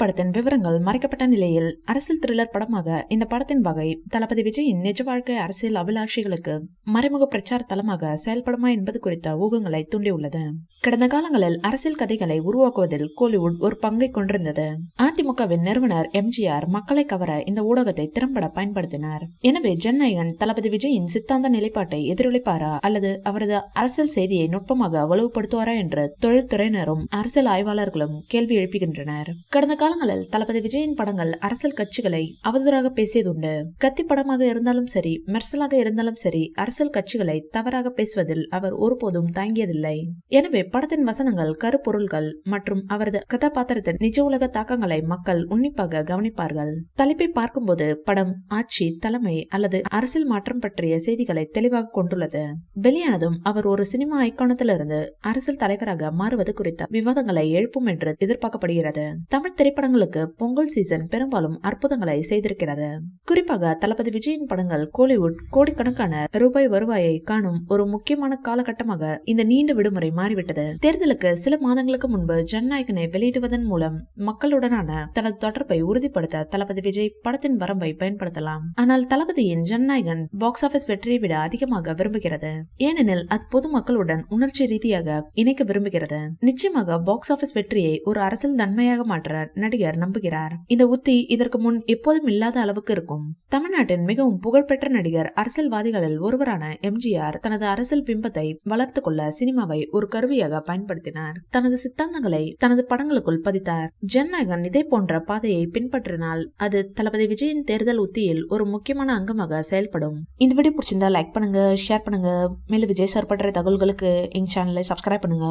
படத்தின் விவரங்கள் மறைக்கப்பட்ட நிலையில் அரசியல் த்ரில்லர் படமாக இந்த படத்தின் வகை தளபதி விஜயின் நிஜ வாழ்க்கை அரசியல் அபிலாஷிகளுக்கு மறைமுக பிரச்சார தளமாக செயல்படுமா என்பது குறித்த ஊகங்களை தூண்டியுள்ளது. கடந்த காலங்களில் அரசியல் கதைகளை உருவாக்குவதில் கோலிவுட் ஒரு பங்கை கொண்டிருந்தது. அதிமுகவின் நிறுவனர் எம்ஜிஆர் மக்களை கவர இந்த ஊடகத்தை திறம்பட பயன்படுத்தினார். எனவே ஜனநாயகன் தளபதி விஜயின் சித்தாந்த நிலைப்பாட்டை எதிரொலிப்பாரா அல்லது அவரது அரசியல் செய்தியை நுட்பமாக வலுப்படுத்துவாரா என்று தொழில்துறையினரும் அரசியல் ஆய்வாளர்களும் கேள்வி எழுப்புகின்றனர். கடந்த காலங்களில் தளபதி விஜயின் படங்கள் அரசியல் கட்சிகளை அவதூறாக பேசியதுண்டு. கத்தி படமாக இருந்தாலும் சரி, மெர்சலாக இருந்தாலும் சரி, அரசியல் கட்சிகளை தவறாக பேசுவதில் அவர் ஒருபோதும் தயங்கியதில்லை. எனவே படத்தின் வசனங்கள், கருப்பொருள்கள் மற்றும் அவரது கதாபாத்திரத்தின் நிஜ உலக தாக்கங்களை மக்கள் உன்னிப்பாக கவனிப்பார்கள். தலைப்பை பார்க்கும்போது படம் ஆட்சி, தலைமை அல்லது அரசியல் மாற்றம் பற்றிய செய்திகளை தெளிவாக கொண்டுள்ளது. வெளியானதும் அவர் ஒரு சினிமா ஐகானத்திலிருந்து அரசியல் தலைவராக மாறுவது குறித்த விவாதங்களை எழுப்பும் என்று எதிர்பார்க்கப்படுகிறது. தமிழ் திரைப்படங்களுக்கு பொங்கல் சீசன் பெரும்பாலும் அற்புதங்களை செய்திருக்கிறது. குறிப்பாக தளபதி விஜயின் படங்கள் கோலிவுட் கோடிக்கணக்கான ரூபாய் வருவாயை காணும் ஒரு முக்கியமான காலகட்டமாக இந்த நீண்ட விடுமுறை மாறிவிட்டது. தேர்தலுக்கு சில மாதங்களுக்கு முன்பு ஜனநாயகனை வெளியிடுவதன் மூலம் மக்களுடனான தனது தொடர்பை உறுதிப்படுத்த தளபதி விஜய் படத்தின் வரம்பை பயன்படுத்தலாம். ஆனால் தளபதியின் ஜனநாயகன் பாக்ஸ் ஆபீஸ் வெற்றியை விட அதிகமாக விரும்புகிறது. ஏனெனில் அது பொதுமக்களுடன் உணர்ச்சி ரீதியாக இணைக்க விரும்புகிறது. நிச்சயமாக பாக்ஸ் ஆபீஸ் வெற்றியை ஒரு அரசியல் நன்மையாக மாற்ற நடிகர் நம்புகிறார். இந்த உத்தி இதற்கு முன் எப்போதும் இல்லாத அளவுக்கு இருக்கும். தமிழ்நாட்டின் மிகவும் புகழ்பெற்ற நடிகர், அரசியல்வாதிகளில் ஒருவரான எம்ஜிஆர் தனது அரசியல் பிம்பத்தை வளர்த்து கொள்ள சினிமாவை ஒரு கருவியாக பயன்படுத்தினார். தனது சித்தாந்தங்களை தனது படங்களுக்குள் பதித்தார். ஜனநாயகன் இதே போன்ற பாதையை பின்பற்றினால் அது தளபதி விஜயின் தேர்தல் உத்தியில் ஒரு முக்கியமான அங்கமாக செயல்படும். இந்த வீடியோ பிடிச்சிருந்தா லைக் பண்ணுங்க, ஷேர் பண்ணுங்க. மேலும் விஜய் சார் பண்ற தகவல்களுக்கு எங்க சேனலை சப்ஸ்கிரைப் பண்ணுங்க.